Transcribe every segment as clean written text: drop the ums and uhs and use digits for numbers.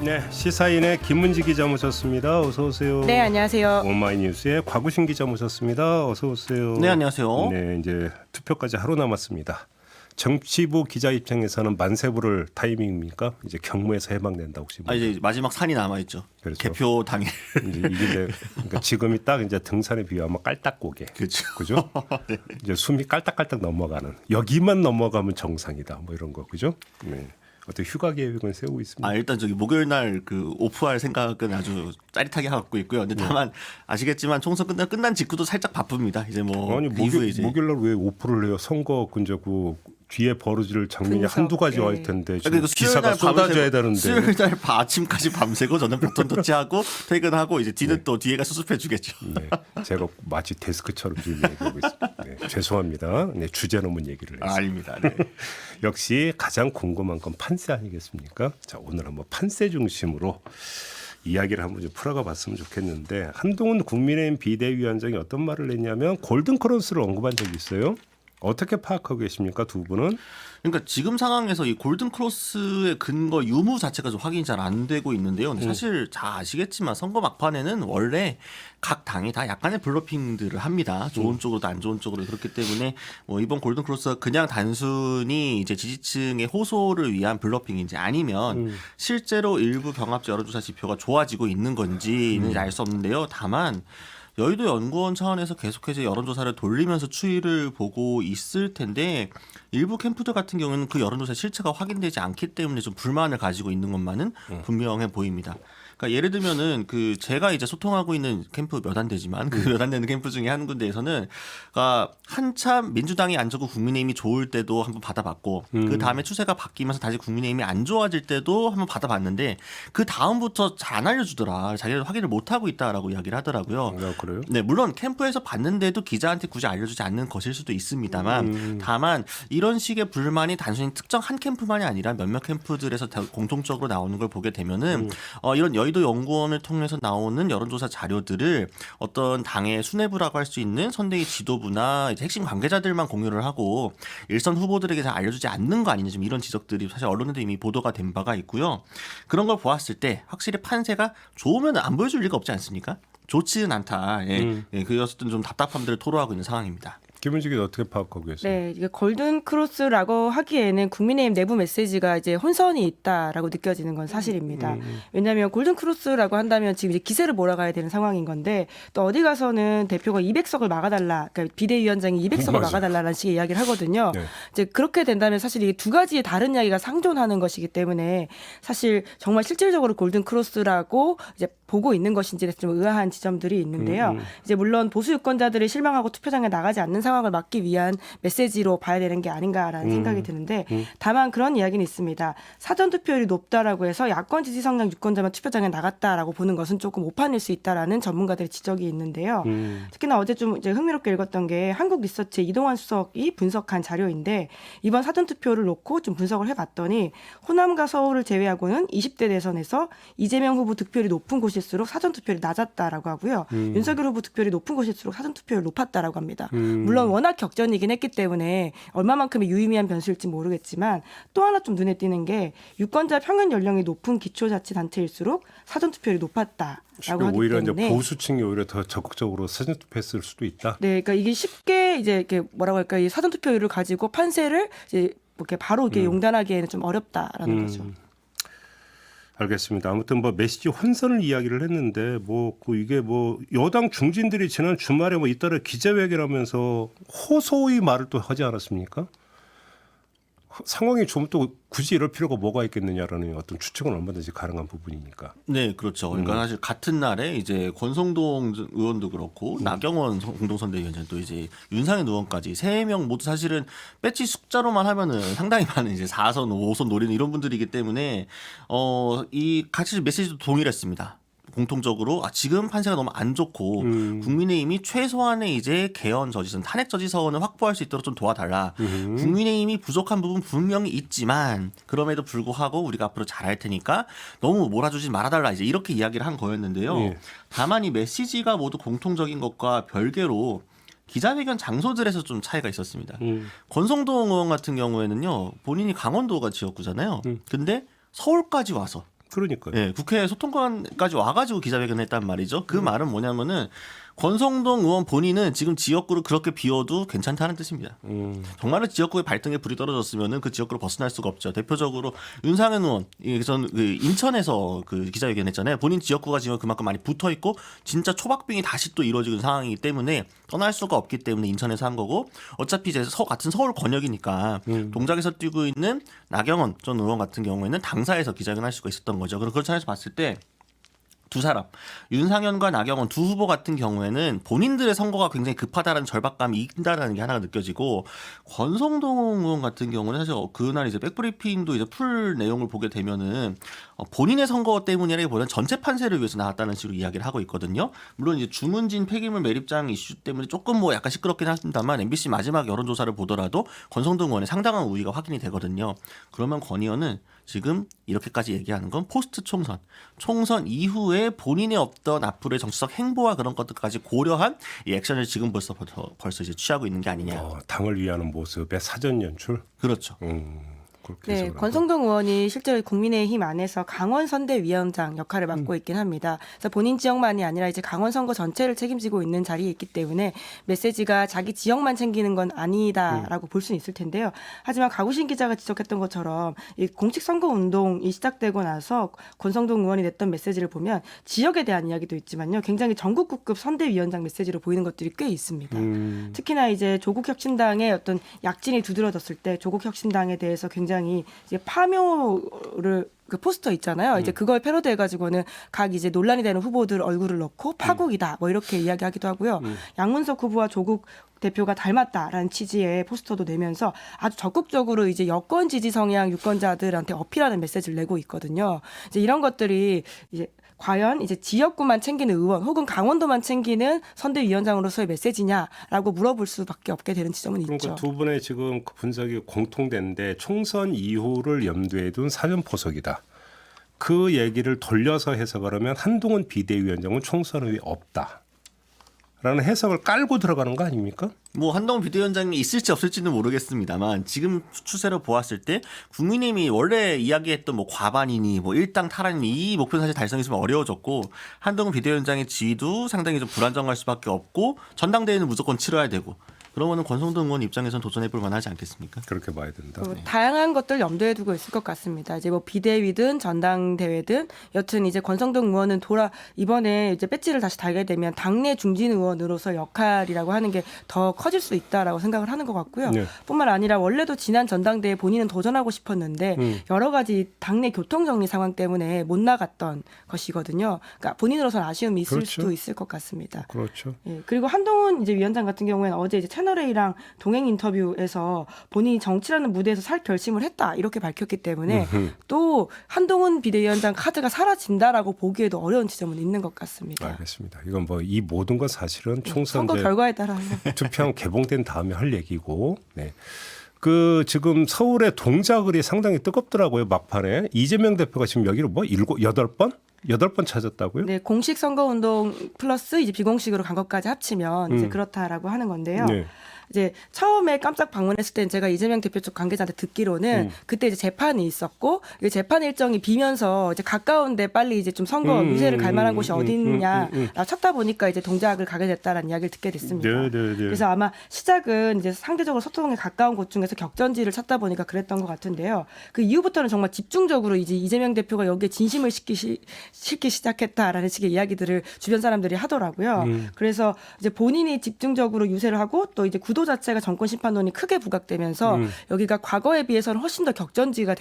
네, 시사인의 김문지 기자 모셨습니다. 어서 오세요. 네, 안녕하세요. 오마이뉴스의 곽우신 기자 모셨습니다. 어서 오세요. 네, 안녕하세요. 네, 이제 투표까지 하루 남았습니다. 정치부 기자 입장에서는 만세부를 타이밍입니까? 이제 경무에서 해방된다 혹시? 이제 마지막 산이 남아 있죠. 그렇죠. 개표 당일. 이제 그러니까 지금이 딱 이제 등산에 비하면 깔딱고개. 그렇죠. 그죠? 네. 이제 숨이 깔딱깔딱 넘어가는. 여기만 넘어가면 정상이다. 뭐 이런 거 그죠? 네. 어떻게 휴가 계획은 세우고 있습니다. 일단 저기 목요일 날 그 오프할 생각은 아주 짜릿하게 갖고 있고요. 근데 다만 아시겠지만 총선 끝난 직후도 살짝 바쁩니다. 이제 뭐 아니 목요일 날 왜 오프를 해요? 선거 근저고 뒤에 벌어질 장면이 분석, 한두 가지 네. 와 있을 텐데 지금 수요일 기사가 날 쏟아져야 되는데. 수요일 날 아침까지 밤새고 저는 백톤 터치하고 퇴근하고 이제 뒤는 또 뒤에가 수습해 주겠죠. 네, 제가 마치 데스크처럼 지금 얘기하고 있습니다. 네, 죄송합니다. 네, 주제 넘은 얘기를 했습니다. 아닙니다. 네. 역시 가장 궁금한 건 판세 아니겠습니까? 자, 오늘 한번 판세 중심으로 이야기를 한번 좀 풀어가 봤으면 좋겠는데 한동훈 국민의힘 비대위원장이 어떤 말을 했냐면 골든크로스를 언급한 적이 있어요. 어떻게 파악하고 계십니까, 두 분은? 그러니까 지금 상황에서 이 골든 크로스의 근거 유무 자체가 좀 확인이 잘 안 되고 있는데요. 근데 사실 잘 아시겠지만 선거 막판에는 원래 각 당이 다 약간의 블러핑들을 합니다. 좋은 쪽으로도 안 좋은 쪽으로. 그렇기 때문에 뭐 이번 골든 크로스가 그냥 단순히 이제 지지층의 호소를 위한 블러핑인지 아니면 실제로 일부 병합제 여론조사 지표가 좋아지고 있는 건지는 알 수 없는데요. 다만 여의도 연구원 차원에서 계속해서 여론조사를 돌리면서 추이를 보고 있을 텐데 일부 캠프들 같은 경우는 그 여론조사 실체가 확인되지 않기 때문에 좀 불만을 가지고 있는 것만은 분명해 보입니다. 그러니까 예를 들면은 그 제가 이제 소통하고 있는 캠프 몇 안 되지만 그 몇 안 되는 캠프 중에 한 군데에서는 그러니까 한참 민주당이 안 좋고 국민의힘이 좋을 때도 한번 받아봤고 그 다음에 추세가 바뀌면서 다시 국민의힘이 안 좋아질 때도 한번 받아봤는데 그 다음부터 잘 안 알려주더라. 자기들 확인을 못 하고 있다라고 이야기를 하더라고요. 그래요? 네, 물론 캠프에서 봤는데도 기자한테 굳이 알려주지 않는 것일 수도 있습니다만 다만 이런 식의 불만이 단순히 특정 한 캠프만이 아니라 몇몇 캠프들에서 공통적으로 나오는 걸 보게 되면은 이런 여의도 연구원을 통해서 나오는 여론조사 자료들을 어떤 당의 수뇌부라고 할 수 있는 선대위 지도부나 이제 핵심 관계자들만 공유를 하고 일선 후보들에게 잘 알려주지 않는 거 아니냐 지금 이런 지적들이 사실 언론에도 이미 보도가 된 바가 있고요. 그런 걸 보았을 때 확실히 판세가 좋으면 안 보여줄 리가 없지 않습니까? 좋지는 않다. 그였던 좀 답답함들을 토로하고 있는 상황입니다. 김은지 기자 어떻게 파악하고 계세요? 네, 이게 골든 크로스라고 하기에는 국민의힘 내부 메시지가 이제 혼선이 있다라고 느껴지는 건 사실입니다. 왜냐하면 골든 크로스라고 한다면 지금 이제 기세를 몰아가야 되는 상황인 건데 또 어디 가서는 대표가 200석을 막아달라, 그러니까 비대위원장이 200석을 막아달라는 식의 이야기를 하거든요. 네. 이제 그렇게 된다면 사실 이게 두 가지의 다른 이야기가 상존하는 것이기 때문에 사실 정말 실질적으로 골든 크로스라고 이제 보고 있는 것인지에 좀 의아한 지점들이 있는데요. 이제 물론 보수 유권자들이 실망하고 투표장에 나가지 않는 상황을 막기 위한 메시지로 봐야 되는 게 아닌가라는 생각이 드는데 다만 그런 이야기는 있습니다. 사전 투표율이 높다라고 해서 야권 지지 성향 유권자만 투표장에 나갔다라고 보는 것은 조금 오판일 수 있다라는 전문가들의 지적이 있는데요. 특히나 어제 좀 이제 흥미롭게 읽었던 게 한국 리서치의 이동환 수석이 분석한 자료인데 이번 사전 투표를 놓고 좀 분석을 해봤더니 호남과 서울을 제외하고는 20대 대선에서 이재명 후보 득표율이 높은 곳일수록 사전 투표율이 낮았다라고 하고요. 윤석열 후보 득표율이 높은 곳일수록 사전 투표율이 높았다라고 합니다. 물론 워낙 격전이긴 했기 때문에 얼마만큼의 유의미한 변수일지 모르겠지만 또 하나 좀 눈에 띄는 게 유권자 평균 연령이 높은 기초자치단체일수록 사전 투표율이 높았다라고 하기 오히려 때문에 이제 보수층이 오히려 더 적극적으로 사전 투표했을 수도 있다. 네, 그러니까 이게 쉽게 이제 이렇게 뭐라고 할까 이 사전 투표율을 가지고 판세를 이제 이렇게 바로 이렇게 용단하기에는 좀 어렵다라는 거죠. 알겠습니다. 아무튼 뭐 메시지 혼선을 이야기를 했는데 이게 여당 중진들이 지난 주말에 잇따라 기자회견하면서 호소의 말을 또 하지 않았습니까? 상황이 좀 또 굳이 이럴 필요가 뭐가 있겠느냐라는 어떤 추측은 얼마든지 가능한 부분이니까. 네, 그렇죠. 그러니까 사실 같은 날에 이제 권성동 의원도 그렇고 나경원 공동선대위원장 또 이제 윤상현 의원까지 3명 모두 사실은 배지 숫자로만 하면은 상당히 많은 이제 4선, 5선 노리는 이런 분들이기 때문에 이 같이 메시지도 동일했습니다. 공통적으로 지금 판세가 너무 안 좋고 국민의힘이 최소한의 이제 개헌 저지선, 탄핵 저지선을 확보할 수 있도록 좀 도와달라. 국민의힘이 부족한 부분 분명히 있지만 그럼에도 불구하고 우리가 앞으로 잘할 테니까 너무 몰아주지 말아달라. 이제 이렇게 이야기를 한 거였는데요. 예. 다만 이 메시지가 모두 공통적인 것과 별개로 기자회견 장소들에서 좀 차이가 있었습니다. 권성동 의원 같은 경우에는요, 본인이 강원도가 지역구잖아요. 근데 서울까지 와서 그러니까요. 예, 국회 소통관까지 와가지고 기자회견을 했단 말이죠. 그 말은 뭐냐면은 권성동 의원 본인은 지금 지역구를 그렇게 비워도 괜찮다는 뜻입니다. 정말로 지역구의 발등에 불이 떨어졌으면은 그 지역구를 벗어날 수가 없죠. 대표적으로 윤상현 의원, 전 인천에서 그 기자회견했잖아요. 본인 지역구가 지금 그만큼 많이 붙어 있고 진짜 초박빙이 다시 또 이루어지는 상황이기 때문에 떠날 수가 없기 때문에 인천에서 한 거고 어차피 이제 같은 서울 권역이니까 동작에서 뛰고 있는 나경원 전 의원 같은 경우에는 당사에서 기자회견할 수가 있었던 거죠. 그런 차원에서 봤을 때. 두 사람 윤상현과 나경원 두 후보 같은 경우에는 본인들의 선거가 굉장히 급하다라는 절박감이 있다라는 게 하나가 느껴지고 권성동 의원 같은 경우는 사실 그날 이제 백브리핑도 이제 풀 내용을 보게 되면은 본인의 선거 때문이라기보다는 전체 판세를 위해서 나왔다는 식으로 이야기를 하고 있거든요. 물론 이제 주문진 폐기물 매립장 이슈 때문에 조금 뭐 약간 시끄럽긴 합니다만 MBC 마지막 여론조사를 보더라도 권성동 의원의 상당한 우위가 확인이 되거든요. 그러면 권 의원은 지금 이렇게까지 얘기하는 건 포스트 총선 이후에 본인의 없던 앞으로의 정치적 행보와 그런 것들까지 고려한 이 액션을 지금 벌써 이제 취하고 있는 게 아니냐. 당을 위하는 모습의 사전 연출. 그렇죠. 그렇게 네, 해석을 권성동 의원이 실제로 국민의힘 안에서 강원 선대위원장 역할을 맡고 있긴 합니다. 그래서 본인 지역만이 아니라 이제 강원 선거 전체를 책임지고 있는 자리에 있기 때문에 메시지가 자기 지역만 챙기는 건 아니다라고 볼 수는 있을 텐데요. 하지만 가구신 기자가 지적했던 것처럼 이 공식 선거 운동이 시작되고 나서 권성동 의원이 냈던 메시지를 보면 지역에 대한 이야기도 있지만요, 굉장히 전국구급 선대위원장 메시지로 보이는 것들이 꽤 있습니다. 특히나 이제 조국혁신당의 어떤 약진이 두드러졌을 때 조국혁신당에 대해서 굉장히 이제 파묘를 그 포스터 있잖아요. 이제 그걸 패러디해 가지고는 각 이제 논란이 되는 후보들 얼굴을 넣고 파국이다 뭐 이렇게 이야기하기도 하고요. 양문석 후보와 조국 대표가 닮았다라는 취지의 포스터도 내면서 아주 적극적으로 이제 여권 지지 성향 유권자들한테 어필하는 메시지를 내고 있거든요. 이제 이런 것들이 이제 과연 이제 지역구만 챙기는 의원 혹은 강원도만 챙기는 선대위원장으로서의 메시지냐라고 물어볼 수밖에 없게 되는 지점은 있죠. 그러니까 두 분의 지금 그 분석이 공통된데 총선 이후를 염두에 둔 사전 포석이다. 그 얘기를 돌려서 해석을 하면 한동훈 비대위원장은 총선 후에 없다. 라는 해석을 깔고 들어가는 거 아닙니까? 뭐 한동훈 비대위원장이 있을지 없을지는 모르겠습니다만 지금 추세로 보았을 때 국민의힘이 원래 이야기했던 뭐 과반이니 뭐 일당 탈환이니 이 목표는 사실 달성했으면 어려워졌고 한동훈 비대위원장의 지위도 상당히 좀 불안정할 수밖에 없고 전당대회는 무조건 치러야 되고 그러면은 권성동 의원 입장에서는 도전해볼 만하지 않겠습니까? 그렇게 봐야 된다. 다양한 것들 염두에 두고 있을 것 같습니다. 이제 뭐 비대위든 전당대회든 여튼 이제 권성동 의원은 이번에 이제 배지를 다시 달게 되면 당내 중진 의원으로서 역할이라고 하는 게 더 커질 수 있다라고 생각을 하는 것 같고요. 네. 뿐만 아니라 원래도 지난 전당대회 본인은 도전하고 싶었는데 여러 가지 당내 교통정리 상황 때문에 못 나갔던 것이거든요. 그러니까 본인으로서는 아쉬움이 있을 그렇죠. 수도 있을 것 같습니다. 그렇죠. 예, 그리고 한동훈 이제 위원장 같은 경우에는 어제 이제 채널A랑 동행 인터뷰에서 본인이 정치라는 무대에서 살 결심을 했다 이렇게 밝혔기 때문에 또 한동훈 비대위원장 카드가 사라진다라고 보기에도 어려운 지점은 있는 것 같습니다. 알겠습니다. 이건 뭐 이 모든 건 사실은 총선 선거 결과에 따라 투표함 개봉된 다음에 할 얘기고. 네. 그 지금 서울의 동작을이 상당히 뜨겁더라고요. 막판에 이재명 대표가 지금 여기를 뭐 8번 찾았다고요? 네, 공식 선거운동 플러스 이제 비공식으로 간 것까지 합치면 이제 그렇다라고 하는 건데요. 네. 이제 처음에 깜짝 방문했을 때는 제가 이재명 대표 쪽 관계자한테 듣기로는 그때 이제 재판이 있었고 이 재판 일정이 비면서 이제 가까운데 빨리 이제 좀 선거 유세를 갈 만한 곳이 어디 있냐 찾다 보니까 이제 동작을 가게 됐다라는 이야기를 듣게 됐습니다. 네. 그래서 아마 시작은 이제 상대적으로 소통에 가까운 곳 중에서 격전지를 찾다 보니까 그랬던 것 같은데요. 그 이후부터는 정말 집중적으로 이제 이재명 대표가 여기에 진심을 싣기 시작했다라는 식의 이야기들을 주변 사람들이 하더라고요. 그래서 이제 본인이 집중적으로 유세를 하고 또 이제 구도 자체가 정권 심판론이 크게 부각되면서 여기가 과거에 비해서는 훨씬 더 격전지가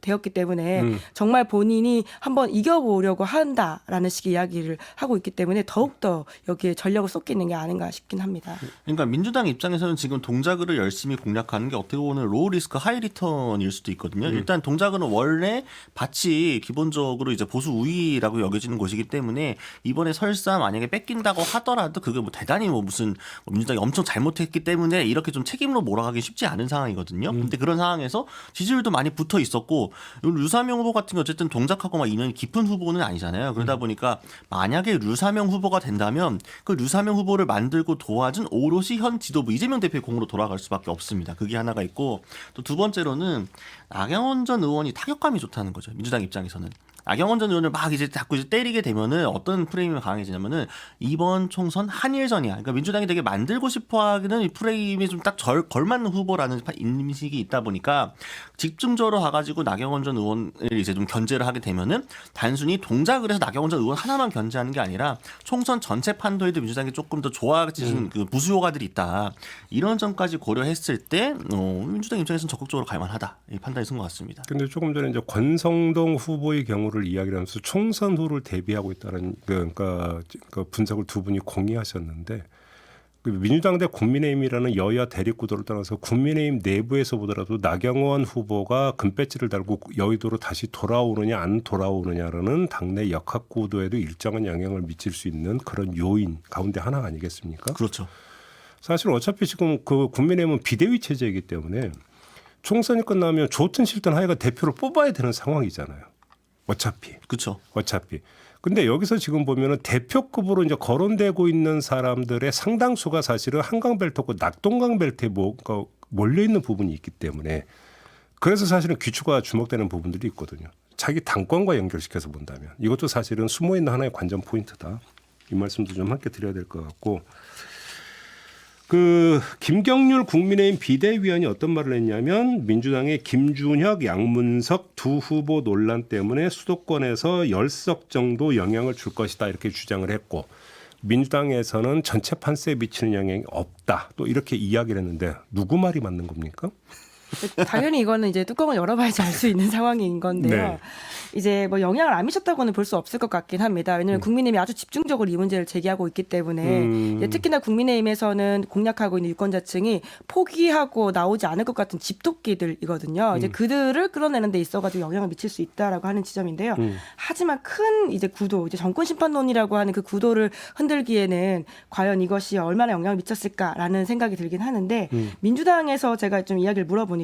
되었기 때문에 정말 본인이 한번 이겨보려고 한다라는 식의 이야기를 하고 있기 때문에 더욱더 여기에 전력을 쏟고 있는 게 아닌가 싶긴 합니다. 그러니까 민주당 입장에서는 지금 동작을을 열심히 공략하는 게 어떻게 보면 로우 리스크 하이 리턴일 수도 있거든요. 일단 동작을은 원래 밭이 기본적으로 이제 보수 우위라고 여겨지는 곳이기 때문에 이번에 설사 만약에 뺏긴다고 하더라도 그게 뭐 대단히 뭐 무슨 민주당이 엄청 잘못했기 때문에 이렇게 좀 책임으로 몰아가기 쉽지 않은 상황이거든요. 근데 그런 상황에서 지지율도 많이 붙어 있었고 류사명 후보 같은 게 어쨌든 동작하고 막 인연이 깊은 후보는 아니잖아요. 그러다 보니까 만약에 류사명 후보가 된다면 그 류사명 후보를 만들고 도와준 오롯이 현 지도부 이재명 대표의 공으로 돌아갈 수밖에 없습니다. 그게 하나가 있고 또 두 번째로는 나경원 전 의원이 타격감이 좋다는 거죠. 민주당 입장에서는. 나경원 전 의원을 막 이제 자꾸 이제 때리게 되면은 어떤 프레임이 강해지냐면은 이번 총선 한일전이야. 그러니까 민주당이 되게 만들고 싶어하는 이 프레임에 좀 딱 걸맞는 후보라는 인식이 있다 보니까 집중적으로 가가지고 나경원 전 의원을 이제 좀 견제를 하게 되면은 단순히 동작을 해서 나경원 전 의원 하나만 견제하는 게 아니라 총선 전체 판도에도 민주당이 조금 더 좋아지는 그 부수 효과들이 있다. 이런 점까지 고려했을 때 민주당 입장에서는 적극적으로 갈만하다. 이 판단이 쓴 것 같습니다. 근데 조금 전에 이제 권성동 후보의 경우를 이야기를 하면서 총선 후를 대비하고 있다는 그러니까 그 분석을 두 분이 공유하셨는데 그 민주당 대 국민의힘이라는 여야 대립 구도를 떠나서 국민의힘 내부에서 보더라도 나경원 후보가 금배지를 달고 여의도로 다시 돌아오느냐 안 돌아오느냐라는 당내 역학 구도에도 일정한 영향을 미칠 수 있는 그런 요인 가운데 하나 아니겠습니까? 그렇죠. 사실 어차피 지금 그 국민의힘은 비대위 체제이기 때문에 총선이 끝나면 좋든 싫든 하여간 대표를 뽑아야 되는 상황이잖아요. 어차피. 그렇죠. 어차피. 근데 여기서 지금 보면은 대표급으로 이제 거론되고 있는 사람들의 상당수가 사실은 한강벨트고 낙동강벨트에 몰려 있는 부분이 있기 때문에 그래서 사실은 귀추가 주목되는 부분들이 있거든요. 자기 당권과 연결시켜서 본다면 이것도 사실은 숨어 있는 하나의 관전 포인트다. 이 말씀도 좀 함께 드려야 될 것 같고. 그 김경률 국민의힘 비대위원이 어떤 말을 했냐면 민주당의 김준혁, 양문석 두 후보 논란 때문에 수도권에서 10석 정도 영향을 줄 것이다 이렇게 주장을 했고 민주당에서는 전체 판세에 미치는 영향이 없다 또 이렇게 이야기를 했는데 누구 말이 맞는 겁니까? 당연히 이거는 이제 뚜껑을 열어봐야지 알 수 있는 상황인 건데요. 네. 이제 뭐 영향을 안 미쳤다고는 볼 수 없을 것 같긴 합니다. 왜냐하면 국민의힘이 아주 집중적으로 이 문제를 제기하고 있기 때문에 이제 특히나 국민의힘에서는 공략하고 있는 유권자층이 포기하고 나오지 않을 것 같은 집토끼들이거든요. 이제 그들을 끌어내는 데 있어가지고 영향을 미칠 수 있다라고 하는 지점인데요. 하지만 큰 이제 구도, 이제 정권 심판론이라고 하는 그 구도를 흔들기에는 과연 이것이 얼마나 영향을 미쳤을까라는 생각이 들긴 하는데 민주당에서 제가 좀 이야기를 물어보니까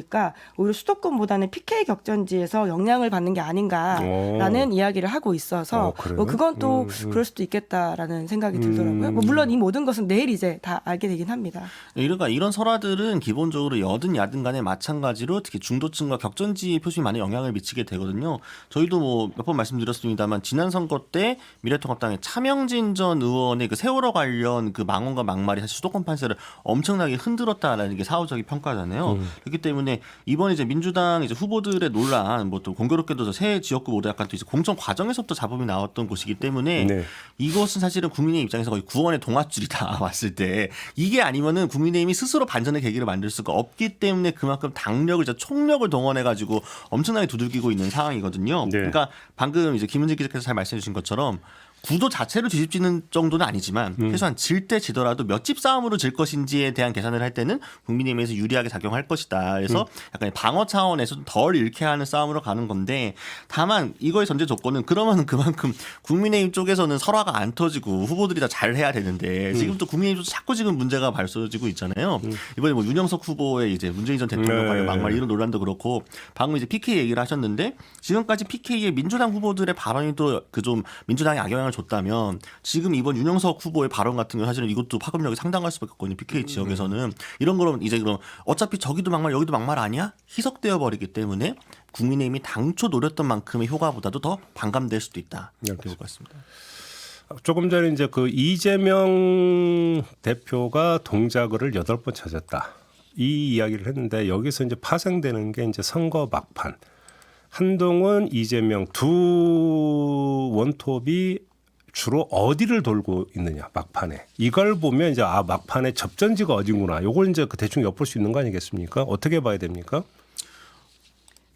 오히려 수도권보다는 PK 격전지에서 영향을 받는 게 아닌가라는 이야기를 하고 있어서 뭐 그건 또 그럴 수도 있겠다라는 생각이 들더라고요. 뭐 물론 이 모든 것은 내일 이제 다 알게 되긴 합니다. 그러니까 이런 설화들은 기본적으로 여든 야든 간에 마찬가지로 특히 중도층과 격전지 표심이 많이 영향을 미치게 되거든요. 저희도 뭐 몇 번 말씀드렸습니다만 지난 선거 때 미래통합당의 차명진 전 의원의 그 세월호 관련 그 망언과 막말이 사실 수도권 판세를 엄청나게 흔들었다라는 게 사후적인 평가잖아요. 그렇기 때문에 이번 이제 민주당 이제 후보들의 논란 뭐 또 공교롭게도 새 지역구 모두 약간 또 이제 공천 과정에서부터 잡음이 나왔던 곳이기 때문에 네. 이것은 사실은 국민의힘 입장에서 거의 구원의 동아줄이다 왔을 때 이게 아니면은 국민의힘이 스스로 반전의 계기를 만들 수가 없기 때문에 그만큼 당력을 이제 총력을 동원해 가지고 엄청나게 두들기고 있는 상황이거든요. 네. 그러니까 방금 이제 김은지 기자께서 잘 말씀해 주신 것처럼 구도 자체로 뒤집지는 정도는 아니지만 최소한 질 때 지더라도 몇 집 싸움으로 질 것인지에 대한 계산을 할 때는 국민의힘에서 유리하게 작용할 것이다. 그래서 약간 방어 차원에서 덜 잃게 하는 싸움으로 가는 건데 다만 이거의 전제 조건은 그러면 그만큼 국민의힘 쪽에서는 설화가 안 터지고 후보들이 다 잘해야 되는데 지금 또 국민의힘 쪽 자꾸 지금 문제가 발생지고 있잖아요. 이번에 뭐 윤영석 후보의 이제 문재인 전 대통령 관련 막말 이런 논란도 그렇고 방금 이제 PK 얘기를 하셨는데 지금까지 PK의 민주당 후보들의 발언이 또 그 좀 민주당에 악영향을 줬다면 지금 이번 윤영석 후보의 발언 같은 거 사실은 이것도 파급력이 상당할 수밖에 없거든요. PK 지역에서는 이런 거는 이제 그럼 어차피 저기도 막말 여기도 막말 아니야? 희석되어 버리기 때문에 국민의힘이 당초 노렸던 만큼의 효과보다도 더 반감될 수도 있다. 그럴 것 같습니다. 조금 전에 이제 그 이재명 대표가 동작을 8번 찾았다. 이 이야기를 했는데 여기서 이제 파생되는 게 이제 선거 막판. 한동훈, 이재명 두 원톱이 주로 어디를 돌고 있느냐 막판에 이걸 보면 이제 아 막판에 접전지가 어딘구나. 요걸 이제 그 대충 엿볼 수 있는 거 아니겠습니까? 어떻게 봐야 됩니까?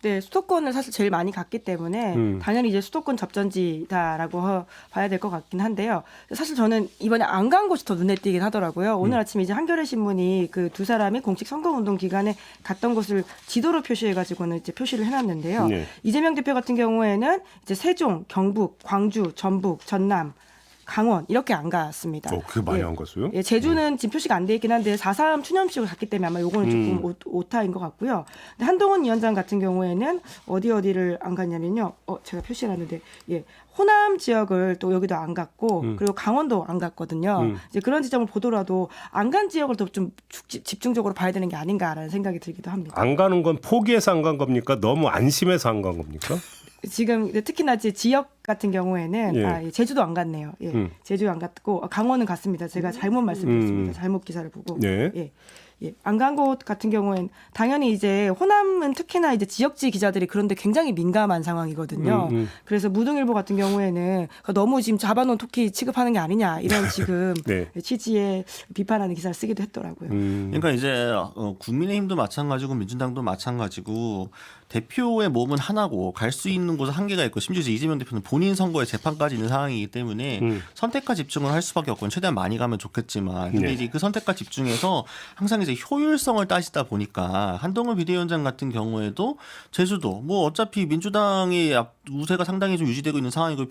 네, 수도권을 사실 제일 많이 갔기 때문에 당연히 이제 수도권 접전지다라고 봐야 될 것 같긴 한데요. 사실 저는 이번에 안 간 곳이 더 눈에 띄긴 하더라고요. 오늘 아침 이제 한겨레 신문이 그 두 사람이 공식 선거운동 기간에 갔던 곳을 지도로 표시해가지고는 이제 표시를 해놨는데요. 네. 이재명 대표 같은 경우에는 이제 세종, 경북, 광주, 전북, 전남, 강원 이렇게 안 갔습니다. 그게 많이 안 갔어요? 예, 제주는 지금 표시가 안 돼 있긴 한데 4.3 추념식을 갔기 때문에 아마 요거는 조금 오타인 것 같고요. 근데 한동훈 위원장 같은 경우에는 어디를 안 갔냐면요. 제가 표시해놨는데 예, 호남 지역을 또 여기도 안 갔고 그리고 강원도 안 갔거든요. 이제 그런 지점을 보더라도 안 간 지역을 더 좀 집중적으로 봐야 되는 게 아닌가라는 생각이 들기도 합니다. 안 가는 건 포기해서 안 간 겁니까? 너무 안심해서 안 간 겁니까? 지금 이제 특히나 이제 지역 같은 경우에는 예. 제주도 안 갔네요. 예. 제주 안 갔고 강원은 갔습니다. 제가 잘못 말씀드렸습니다. 잘못 기사를 보고. 네. 예. 예, 안 간 곳 같은 경우엔 당연히 이제 호남은 특히나 이제 지역지 기자들이 그런데 굉장히 민감한 상황이거든요. 그래서 무등일보 같은 경우에는 너무 지금 잡아놓은 토끼 취급하는 게 아니냐 이런 지금 네. 취지의 비판하는 기사를 쓰기도 했더라고요. 그러니까 이제 국민의힘도 마찬가지고 민주당도 마찬가지고 대표의 몸은 하나고 갈 수 있는 곳은 한계가 있고 심지어 이재명 대표는 본인 선거에 재판까지 있는 상황이기 때문에 선택과 집중을 할 수밖에 없고 최대한 많이 가면 좋겠지만 근데 네. 이제 그 선택과 집중에서 항상 이제 효율성을 따지다 보니까 한동훈 비대위원장 같은 경우에도 제주도 뭐 어차피 민주당의 우세가 상당히 좀 유지되고 있는 상황이고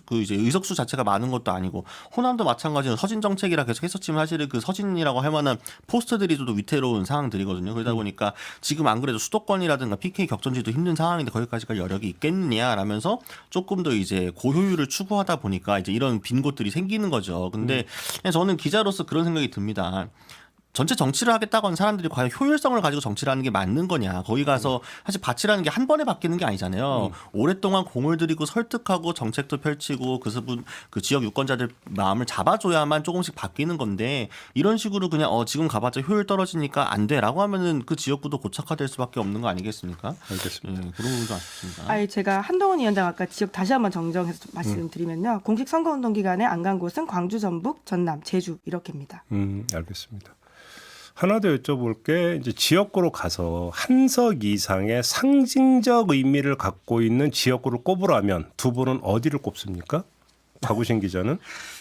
그 이제 의석수 자체가 많은 것도 아니고 호남도 마찬가지로 서진 정책이라 계속 했었지만 사실은 그 서진이라고 할 만한 포스트들이 좀 위태로운 상황들이거든요. 그러다 보니까 지금 안 그래도 수도권이라든가 PK 격전지도 힘든 상황인데 거기까지가 여력이 있겠느냐라면서 조금 더 이제 고효율을 추구하다 보니까 이제 이런 빈 곳들이 생기는 거죠. 근데 그냥 저는 기자로서 그런 생각이 듭니다. 전체 정치를 하겠다고 하는 사람들이 과연 효율성을 가지고 정치를 하는 게 맞는 거냐. 거기 가서 사실 밭이라는 게 한 번에 바뀌는 게 아니잖아요. 오랫동안 공을 들이고 설득하고 정책도 펼치고 그 지역 유권자들 마음을 잡아줘야만 조금씩 바뀌는 건데 이런 식으로 그냥 지금 가봤자 효율 떨어지니까 안 돼라고 하면은 그 지역구도 고착화될 수밖에 없는 거 아니겠습니까? 알겠습니다. 예, 그런 부분도 아쉽습니다. 아니 제가 한동훈 위원장 아까 지역 다시 한번 정정해서 말씀드리면요. 공식 선거운동 기간에 안 간 곳은 광주, 전북, 전남, 제주 이렇게입니다. 알겠습니다. 하나 더 여쭤볼 게 이제 지역구로 가서 한 석 이상의 상징적 의미를 갖고 있는 지역구를 꼽으라면 두 분은 어디를 꼽습니까? 박우신 기자는?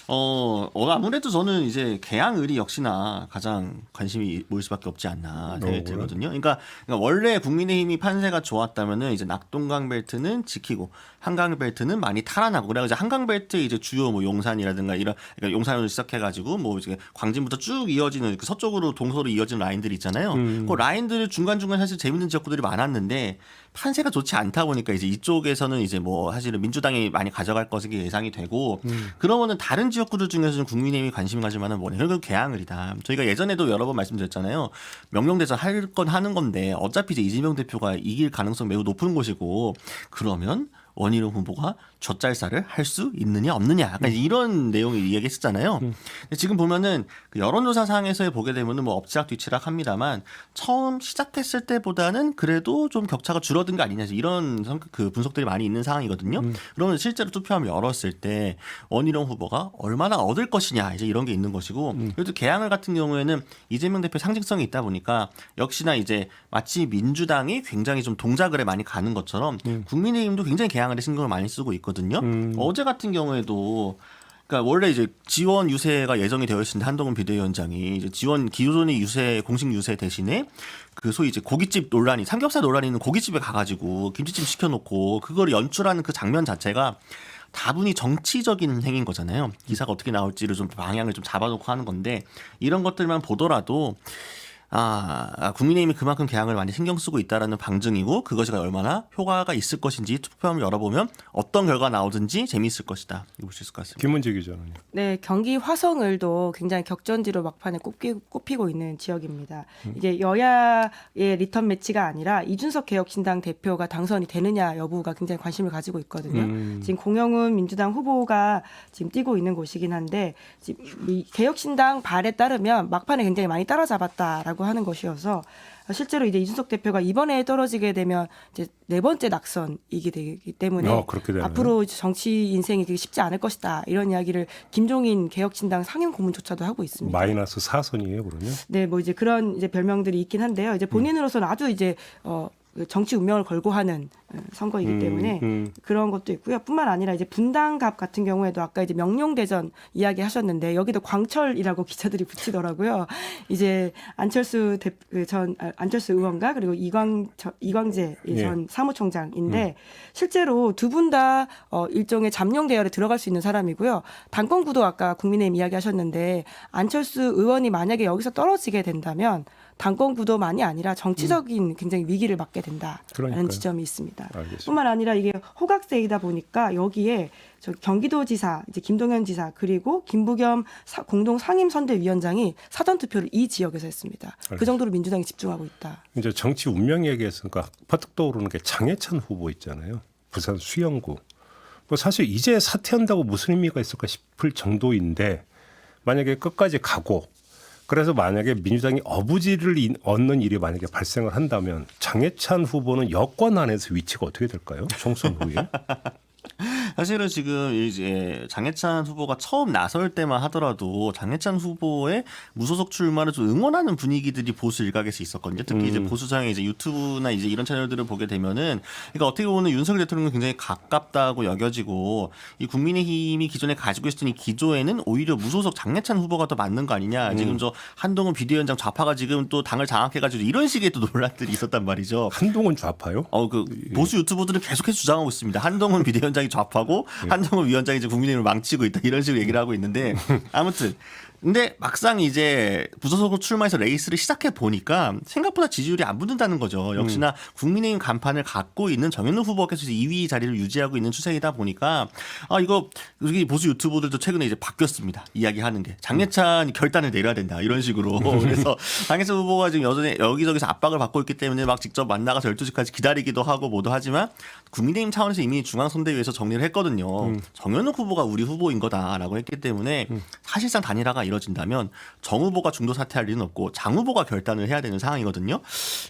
아무래도 저는 이제 개항을이 역시나 가장 관심이 모일 수밖에 없지 않나 생각이 들거든요. 그러니까 원래 국민의힘이 판세가 좋았다면은 이제 낙동강 벨트는 지키고 한강 벨트는 많이 탈환하고 그래가지고 한강 벨트 이제 주요 뭐 용산이라든가 이런 그러니까 용산으로 시작해가지고 뭐 이제 광진부터 쭉 이어지는 그 서쪽으로 동서로 이어지는 라인들이 있잖아요. 그 라인들 중간 사실 재밌는 지역구들이 많았는데 판세가 좋지 않다 보니까 이제 이쪽에서는 이제 뭐 사실은 민주당이 많이 가져갈 것이 예상이 되고 그러면은 다른 지역구들 중에서는 국민의힘이 관심 가질 만한 뭐냐. 그건 개항을이다. 저희가 예전에도 여러 번 말씀드렸잖아요. 명령대전 할 건 하는 건데 어차피 이제 이재명 대표가 이길 가능성 매우 높은 곳이고 그러면 원희룡 후보가 젖잘살을 할 수 있느냐 없느냐 약간 이런 내용을 이야기했었잖아요. 근데 지금 보면은 그 여론조사상에서 보게 되면은 뭐 엎치락뒤치락 합니다만 처음 시작했을 때보다는 그래도 좀 격차가 줄어든 거 아니냐 이런 그 분석들이 많이 있는 상황이거든요. 그러면 실제로 투표함을 열었을 때 원희룡 후보가 얼마나 얻을 것이냐 이제 이런 게 있는 것이고 그래도 개항을 같은 경우에는 이재명 대표 상징성이 있다 보니까 역시나 이제 마치 민주당이 굉장히 좀 동작을 해 많이 가는 것처럼 국민의힘도 굉장히 개항을에 신경을 많이 쓰고 있거든요. 어제 같은 경우에도 그러니까 원래 이제 지원 유세가 예정이 되어 있었는데 한동훈 비대위원장이 이제 지원 기존의 유세 공식 유세 대신에 그 소위 이제 고깃집 논란이 삼겹살 논란이 있는 고깃집에 가가지고 김치찜 시켜놓고 그걸 연출하는 그 장면 자체가 다분히 정치적인 행위인 거잖아요. 기사가 어떻게 나올지를 좀 방향을 좀 잡아놓고 하는 건데 이런 것들만 보더라도 국민의힘이 그만큼 개항을 많이 신경 쓰고 있다라는 방증이고 그것이 얼마나 효과가 있을 것인지 투표함을 열어보면 어떤 결과가 나오든지 재미있을 것이다. 이거 볼 수 있을 것 같습니다. 김은재 기자는요. 네, 경기 화성을도 굉장히 격전지로 막판에 꼽히고 있는 지역입니다. 이게 여야의 리턴 매치가 아니라 이준석 개혁신당 대표가 당선이 되느냐 여부가 굉장히 관심을 가지고 있거든요. 지금 공영훈 민주당 후보가 지금 뛰고 있는 곳이긴 한데 지금 이 개혁신당 발에 따르면 막판에 굉장히 많이 따라잡았다라고 하는 것이어서 실제로 이제 이준석 대표가 이번에 떨어지게 되면 이제 네 번째 낙선이게 되기 때문에 그렇게 되나요? 앞으로 정치 인생이 되게 쉽지 않을 것이다 이런 이야기를 김종인 개혁신당 상임 고문조차도 하고 있습니다. 마이너스 4선이에요, 그러면? 네, 뭐 이제 그런 이제 별명들이 있긴 한데요. 이제 본인으로서는 아주 이제 정치 운명을 걸고 하는 선거이기 때문에 그런 것도 있고요. 뿐만 아니라 이제 분당갑 같은 경우에도 아까 이제 명령대전 이야기하셨는데 여기도 광철이라고 기자들이 붙이더라고요. 이제 안철수 의원과 그리고 이광재 전 사무총장인데 실제로 두 분 다 일종의 잠룡 대열에 들어갈 수 있는 사람이고요. 당권구도 아까 국민의힘 이야기하셨는데 안철수 의원이 만약에 여기서 떨어지게 된다면 당권 구도만이 아니라 정치적인 굉장히 위기를 맞게 된다라는 그러니까요. 지점이 있습니다. 알겠습니다. 뿐만 아니라 이게 호각세이다 보니까 여기에 경기도지사 이제 김동연 지사 그리고 김부겸 공동 상임선대위원장이 사전 투표를 이 지역에서 했습니다. 알겠습니다. 그 정도로 민주당이 집중하고 있다. 이제 정치 운명 얘기했으니까 퍼뜩 떠오르는 게 장해찬 후보 있잖아요. 부산 수영구. 뭐 사실 이제 사퇴한다고 무슨 의미가 있을까 싶을 정도인데 만약에 끝까지 가고 그래서 만약에 민주당이 어부지를 얻는 일이 만약에 발생을 한다면 장해찬 후보는 여권 안에서 위치가 어떻게 될까요? 총선 후에? 사실은 지금 이제 장해찬 후보가 처음 나설 때만 하더라도 장해찬 후보의 무소속 출마를 좀 응원하는 분위기들이 보수 일각에서 있었거든요. 특히 이제 보수장의 이제 유튜브나 이제 이런 채널들을 보게 되면은 그러니까 어떻게 보면 윤석열 대통령은 굉장히 가깝다고 여겨지고 이 국민의힘이 기존에 가지고 있었던 이 기조에는 오히려 무소속 장해찬 후보가 더 맞는 거 아니냐. 지금 저 한동훈 비대위원장 좌파가 지금 또 당을 장악해가지고 이런 식의 또 논란들이 있었단 말이죠. 한동훈 좌파요? 그 보수 유튜버들은 계속해서 주장하고 있습니다. 한동훈 비대위원장이 좌파고 한동훈 위원장이 이제 국민의힘을 망치고 있다 이런 식으로 얘기를 하고 있는데 아무튼 근데 막상 이제 무소속으로 출마해서 레이스를 시작해 보니까 생각보다 지지율이 안 붙는다는 거죠. 역시나 국민의힘 간판을 갖고 있는 정현우 후보께서 2위 자리를 유지하고 있는 추세이다 보니까 이거 여기 보수 유튜버들도 최근에 이제 바뀌었습니다. 이야기하는 게 장해찬이 결단을 내려야 된다 이런 식으로. 그래서 장해찬 후보가 지금 여전히 여기저기서 압박을 받고 있기 때문에 막 직접 만나가서 12시까지 기다리기도 하고 뭐도 하지만 국민의힘 차원에서 이미 중앙선대위에서 정리를 했거든요. 정현우 후보가 우리 후보인 거다라고 했기 때문에 사실상 단일화가 이뤄진다면 정 후보가 중도 사퇴할 리는 없고 장 후보가 결단을 해야 되는 상황이거든요.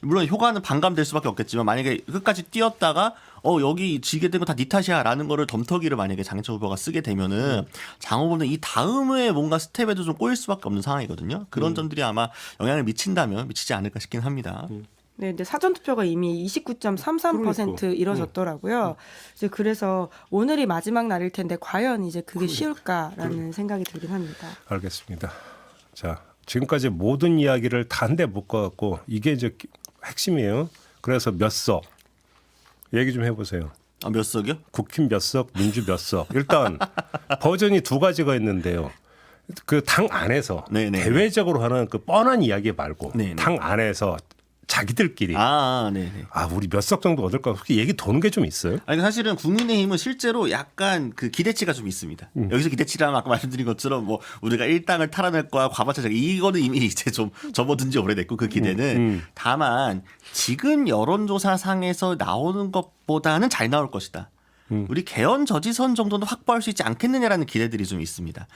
물론 효과는 반감될 수밖에 없겠지만 만약에 끝까지 뛰었다가 여기 지게 된 거 다 네 탓이야라는 거를 덤터기를 만약에 장해찬 후보가 쓰게 되면은 장 후보는 이 다음에 뭔가 스텝에도 좀 꼬일 수밖에 없는 상황이거든요. 그런 점들이 아마 영향을 미친다면 미치지 않을까 싶긴 합니다. 네, 근데 사전 투표가 이미 29.33% 이뤄졌더라고요. 이제 그래서 오늘이 마지막 날일 텐데 과연 이제 그게 쉬울까라는 생각이 들긴 합니다. 알겠습니다. 자, 지금까지 모든 이야기를 다 한 대 묶어갖고 이게 이제 핵심이에요. 그래서 몇 석 얘기 좀 해보세요. 몇 석이요? 국힘 몇 석, 민주 몇 석. 일단 버전이 두 가지가 있는데요. 그 당 안에서 네네. 대외적으로 하는 그 뻔한 이야기 말고 네네. 당 안에서 자기들끼리 네네. 우리 몇 석 정도 얻을까 그렇게 얘기 도는 게 좀 있어요? 아니 사실은 국민의힘은 실제로 약간 그 기대치가 좀 있습니다. 여기서 기대치라면 아까 말씀드린 것처럼 뭐 우리가 일당을 탈환할 거야 과반차작 이거는 이미 이제 좀 접어든 지 오래됐고 그 기대는 다만 지금 여론조사 상에서 나오는 것보다는 잘 나올 것이다. 우리 개헌 저지선 정도는 확보할 수 있지 않겠느냐라는 기대들이 좀 있습니다.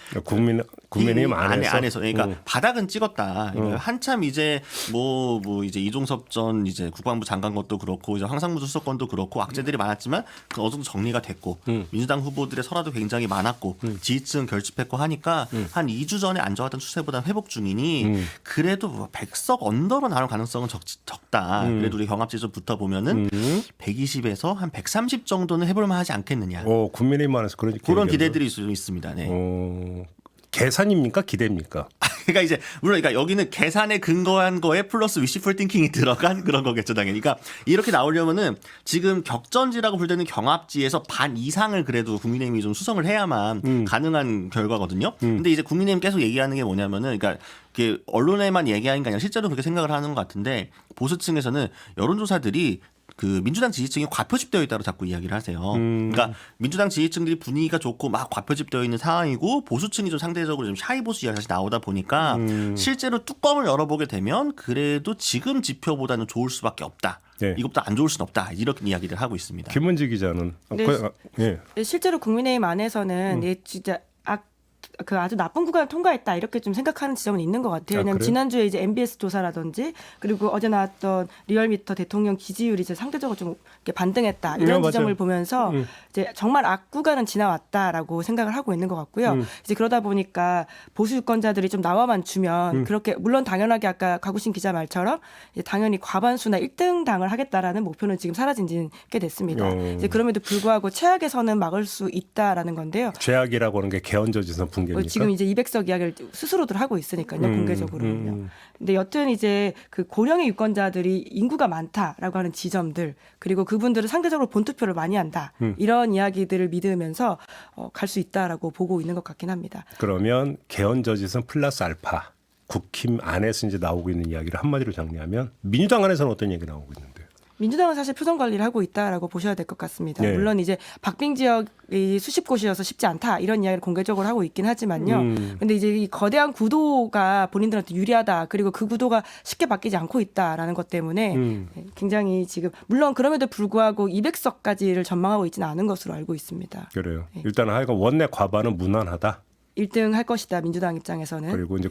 국민의힘 안에서 그러니까 바닥은 찍었다. 그러니까 한참 이제 뭐 이제 이종섭 전 이제 국방부 장관 것도 그렇고 이제 황상무 수석권도 그렇고 악재들이 많았지만 그 어느 정도 정리가 됐고 민주당 후보들의 설화도 굉장히 많았고 지지층 결집했고 하니까 한 2주 전에 안 좋았던 추세보다 회복 중이니 그래도 뭐 100석 언더로 나올 가능성은 적다. 그래도 우리 경합지에서 붙어 보면은 120에서 한 130 정도는 해볼 만하지 않겠느냐. 국민의힘 안에서 그런 기대들이 좀 있습니다. 네. 계산입니까? 기대입니까? 그러니까 이제 물론 그러니까 여기는 계산에 근거한 거에 플러스 위시풀 띵킹이 들어간 그런 거겠죠, 당연히. 그러니까 이렇게 나오려면은 지금 격전지라고 불리는 경합지에서 반 이상을 그래도 국민의힘이 좀 수성을 해야만 가능한 결과거든요. 근데 이제 국민의힘 계속 얘기하는 게 뭐냐면은 그러니까 이게 언론에만 얘기하는 게 아니라 실제로 그렇게 생각을 하는 것 같은데 보수층에서는 여론조사들이 그 민주당 지지층이 과표집되어 있다고 자꾸 이야기를 하세요. 그러니까 민주당 지지층들이 분위기가 좋고 막 과표집되어 있는 상황이고 보수층이 좀 상대적으로 좀 샤이 보수 이야기가 다시 나오다 보니까 실제로 뚜껑을 열어보게 되면 그래도 지금 지표보다는 좋을 수밖에 없다. 네. 이것보다 안 좋을 수는 없다. 이렇게 이야기를 하고 있습니다. 김문지 기자는 네, 실제로 국민의힘 안에서는 진짜 그 아주 나쁜 구간을 통과했다 이렇게 좀 생각하는 지점은 있는 것 같아요. 왜냐하면 지난주에 이제 MBS 조사라든지 그리고 어제 나왔던 리얼미터 대통령 지지율이 이제 상대적으로 좀 이렇게 반등했다 이런 지점을 보면서 이제 정말 악 구간은 지나왔다라고 생각을 하고 있는 것 같고요. 이제 그러다 보니까 보수 유권자들이 좀 나와만 주면 그렇게 물론 당연하게 아까 가구신 기자 말처럼 이제 당연히 과반수나 1등 당을 하겠다라는 목표는 지금 사라진 지 꽤 됐습니다. 이제 그럼에도 불구하고 최악에서는 막을 수 있다라는 건데요. 최악이라고 하는 게 개헌저지선 붕괴입니까? 지금 이제 200석 이야기를 스스로들 하고 있으니까요. 공개적으로는요. 근데 여튼 이제 그 고령의 유권자들이 인구가 많다라고 하는 지점들 그리고 그분들은 상대적으로 본투표를 많이 한다. 이런 이야기들을 믿으면서 갈 수 있다라고 보고 있는 것 같긴 합니다. 그러면 개헌저지선 플러스 알파 국힘 안에서 이제 나오고 있는 이야기를 한마디로 정리하면 민주당 안에서는 어떤 얘기 나오고 있는데? 민주당은 사실 표정 관리를 하고 있다라고 보셔야 될 것 같습니다. 네. 물론 이제 박빙 지역이 수십 곳이어서 쉽지 않다 이런 이야기를 공개적으로 하고 있긴 하지만요. 근데 이제 이 거대한 구도가 본인들한테 유리하다. 그리고 그 구도가 쉽게 바뀌지 않고 있다라는 것 때문에 굉장히 지금 물론 그럼에도 불구하고 200석까지를 전망하고 있지는 않은 것으로 알고 있습니다. 그래요. 일단 하여간 원내 과반은 무난하다. 1등 할 것이다. 민주당 입장에서는. 그리고 이제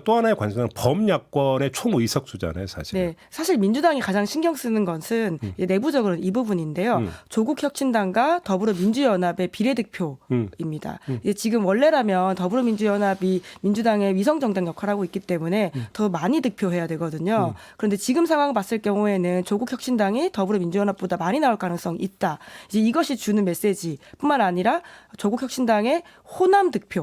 또 하나의 관심은 범야권의 총의석수잖아요, 사실. 네, 사실 민주당이 가장 신경 쓰는 것은 내부적으로는 이 부분인데요. 조국혁신당과 더불어민주연합의 비례득표입니다. 지금 원래라면 더불어민주연합이 민주당의 위성정당 역할을 하고 있기 때문에 더 많이 득표해야 되거든요. 그런데 지금 상황 봤을 경우에는 조국혁신당이 더불어민주연합보다 많이 나올 가능성이 있다. 이제 이것이 주는 메시지뿐만 아니라 조국혁신당의 호남 득표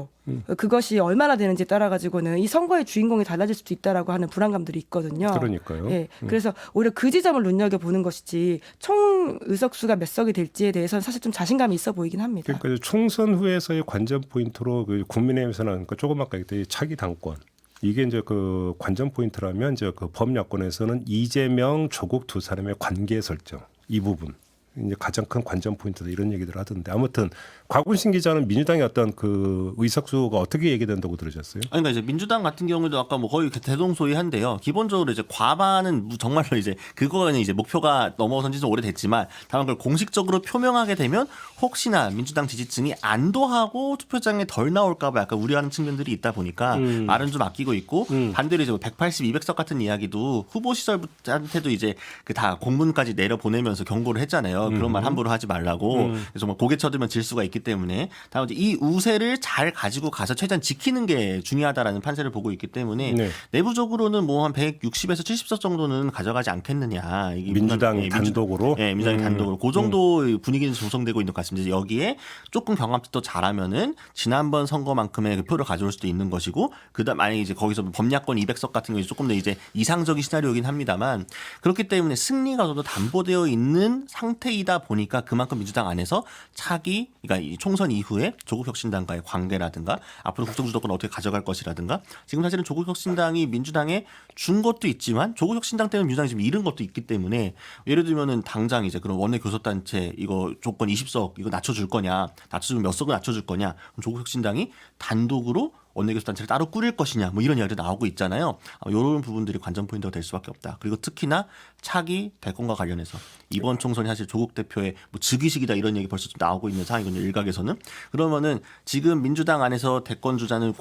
그것이 얼마나 되는지에 따라 가지고는 이 선거의 주인공이 달라질 수도 있다라고 하는 불안감들이 있거든요. 그러니까요. 예, 그래서 오히려 그 지점을 눈여겨 보는 것이지 총 의석수가 몇 석이 될지에 대해서는 사실 좀 자신감이 있어 보이긴 합니다. 그러니까 총선 후에서의 관전 포인트로 그 국민의힘에서는 그러니까 조금 아까 얘기했던 차기 당권 이게 이제 그 관전 포인트라면 이제 그 범야권에서는 이재명, 조국 두 사람의 관계 설정 이 부분. 이제 가장 큰 관전 포인트다 이런 얘기들 하던데 아무튼 곽운신 기자는 민주당의 어떤 그 의석수가 어떻게 얘기된다고 들으셨어요? 그러니까 이제 민주당 같은 경우도 아까 뭐 거의 대동소이한데요. 기본적으로 이제 과반은 정말로 이제 그거는 이제 목표가 넘어선 지는 오래됐지만 다만 그걸 공식적으로 표명하게 되면 혹시나 민주당 지지층이 안도하고 투표장에 덜 나올까봐 약간 우려하는 측면들이 있다 보니까 말은 좀 아끼고 있고 반대로 이제 180, 200석 같은 이야기도 후보 시절한테도 이제 그 다 공문까지 내려 보내면서 경고를 했잖아요. 그런 말 함부로 하지 말라고. 그래서 뭐 고개 쳐들면 질 수가 있기 때문에 다만 이제 이 우세를 잘 가지고 가서 최대한 지키는 게 중요하다라는 판세를 보고 있기 때문에 네. 내부적으로는 뭐 한 160에서 70석 정도는 가져가지 않겠느냐. 이게 민주당 단독으로? 네, 민주당 단독으로. 그 정도 분위기는 조성되고 있는 것 같습니다. 여기에 조금 경합도 잘하면은 지난번 선거만큼의 그 표를 가져올 수도 있는 것이고 그다음 만약에 이제 거기서 범야권 200석 같은 경우에 조금 더 이제 이상적인 시나리오이긴 합니다만 그렇기 때문에 승리가 좀 더 담보되어 있는 상태이다 보니까 그만큼 민주당 안에서 차기 그러니까 이 총선 이후에 조국혁신당과의 관계라든가 앞으로 국정주도권 어떻게 가져갈 것이라든가 지금 사실은 조국혁신당이 민주당에 준 것도 있지만 조국혁신당 때문에 민주당이 지금 잃은 것도 있기 때문에 예를 들면은 당장 이제 그런 원내 교섭단체 이거 조건 20석 이거 낮춰줄 거냐 낮춰주면 몇 석을 낮춰줄 거냐 그럼 조국혁신당이 단독으로 원내교섭단체를 따로 꾸릴 것이냐 뭐 이런 이야기도 나오고 있잖아요. 이런 부분들이 관전 포인트가 될 수밖에 없다. 그리고 특히나 차기 대권과 관련해서 이번 총선이 사실 조국 대표의 뭐 즉위식이다 이런 얘기 벌써 좀 나오고 있는 상황이거든요. 일각에서는. 그러면은 지금 민주당 안에서 대권 주자는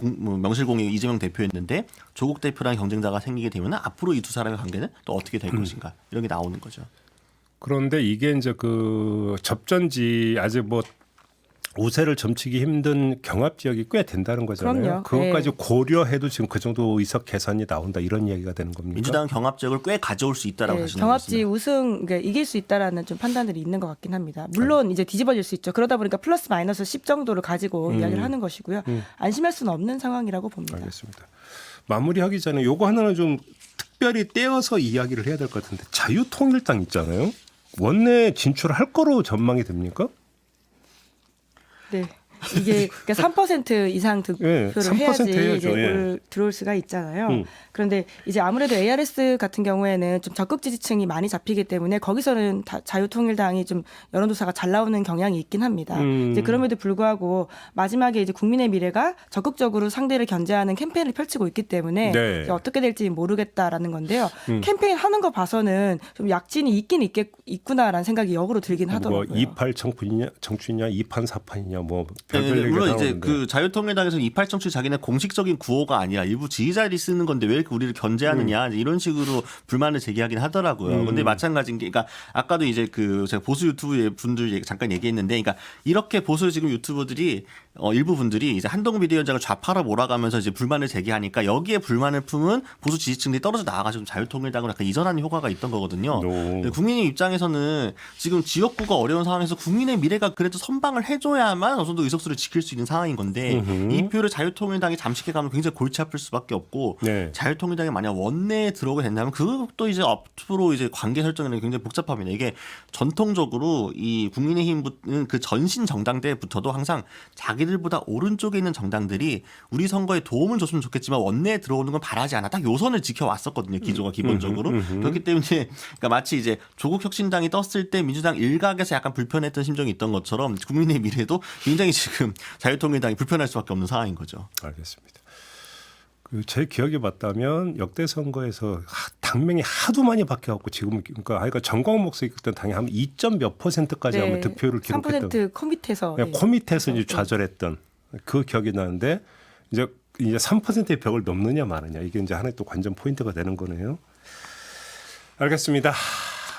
명실공히 이재명 대표였는데 조국 대표랑 경쟁자가 생기게 되면 앞으로 이 두 사람의 관계는 또 어떻게 될 것인가 이런 게 나오는 거죠. 그런데 이게 이제 그 접전지 아직 뭐 우세를 점치기 힘든 경합 지역이 꽤 된다는 거잖아요. 그럼요. 그것까지 네. 고려해도 지금 그 정도 의석 계산이 나온다 이런 이야기가 되는 겁니까? 민주당은 경합 지역을 꽤 가져올 수 있다라고 네, 하시는 경합지 거습니다. 우승 그러니까 이길 수 있다라는 좀 판단들이 있는 것 같긴 합니다. 물론 이제 뒤집어질 수 있죠. 그러다 보니까 플러스 마이너스 10 정도를 가지고 이야기를 하는 것이고요. 안심할 수는 없는 상황이라고 봅니다. 알겠습니다. 마무리하기 전에 요거 하나는 좀 특별히 떼어서 이야기를 해야 될 것 같은데 자유통일당 있잖아요. 원내 진출할 거로 전망이 됩니까? 네. 이게 그러니까 3% 이상 득표를 3% 해야지 해야죠. 이제 예. 들어올 수가 있잖아요. 그런데 이제 아무래도 ARS 같은 경우에는 좀 적극 지지층이 많이 잡히기 때문에 거기서는 자유통일당이 좀 여론조사가 잘 나오는 경향이 있긴 합니다. 이제 그럼에도 불구하고 마지막에 이제 국민의 미래가 적극적으로 상대를 견제하는 캠페인을 펼치고 있기 때문에 네. 이제 어떻게 될지 모르겠다라는 건데요. 캠페인 하는 거 봐서는 좀 약진이 있긴 있구나라는 생각이 역으로 들긴 하더라고요. 뭐 2.8 정치냐 2판 4판이냐 뭐 별별 네, 얘기가 물론 이제 나오는데. 그 자유통일당에서 2.8정치 자기네 공식적인 구호가 아니라 일부 지지자들이 쓰는 건데 왜 이렇게 우리를 견제하느냐 이런 식으로 불만을 제기하긴 하더라고요. 근데 마찬가지인 게, 그러니까 아까도 이제 그 제가 보수 유튜브 분들 잠깐 얘기했는데, 그러니까 이렇게 보수 지금 유튜버들이 일부 분들이 이제 한동 비대위원장을 좌파로 몰아가면서 이제 불만을 제기하니까 여기에 불만을 품은 보수 지지층들이 떨어져 나와가지고 자유통일당으로 약간 이전하는 효과가 있던 거거든요. 근데 국민의 입장에서는 지금 지역구가 어려운 상황에서 국민의 미래가 그래도 선방을 해줘야만 어느 정도 의석수를 지킬 수 있는 상황인 건데 이 표를 자유통일당이 잠식해 가면 굉장히 골치 아플 수밖에 없고 네. 자유통일당이 만약 원내에 들어오게 된다면 그것도 이제 앞으로 이제 관계 설정에는 굉장히 복잡합니다. 이게 전통적으로 이 국민의힘은 그 전신 정당대부터도 항상 자기 자기들보다 오른쪽에 있는 정당들이 우리 선거에 도움을 줬으면 좋겠지만 원내에 들어오는 건 바라지 않아. 딱 요선을 지켜왔었거든요. 기조가 기본적으로. 그렇기 때문에 그러니까 마치 이제 조국 혁신당이 떴을 때 민주당 일각에서 약간 불편했던 심정이 있던 것처럼 국민의 미래도 굉장히 지금 자유통일당이 불편할 수밖에 없는 상황인 거죠. 알겠습니다. 제 기억에 맞다면 역대 선거에서 당명이 하도 많이 바뀌어갖고 지금 그러니까 정광훈 목사님 그때 당이 한 2점 몇 %까지 네, 하면 득표율을 기록했던 3% 코밑에서 네, 코밑에서 이제 좌절했던 그 기억이 나는데 이제 3%의 벽을 넘느냐 마느냐 이게 이제 하나의 또 관전 포인트가 되는 거네요. 알겠습니다.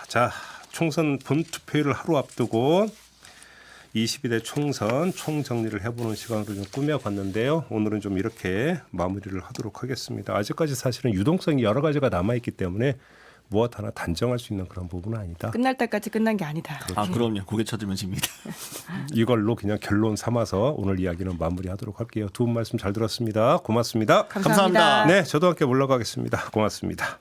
자, 총선 본 투표일을 하루 앞두고 22대 총선 총정리를 해보는 시간으로 좀 꾸며봤는데요. 오늘은 좀 이렇게 마무리를 하도록 하겠습니다. 아직까지 사실은 유동성이 여러 가지가 남아있기 때문에 무엇 하나 단정할 수 있는 그런 부분은 아니다. 끝날 때까지 끝난 게 아니다. 아 그럼요. 고개 쳐들면 집니다. 이걸로 그냥 결론 삼아서 오늘 이야기는 마무리하도록 할게요. 두 분 말씀 잘 들었습니다. 고맙습니다. 감사합니다. 감사합니다. 네, 저도 함께 물러가겠습니다. 고맙습니다.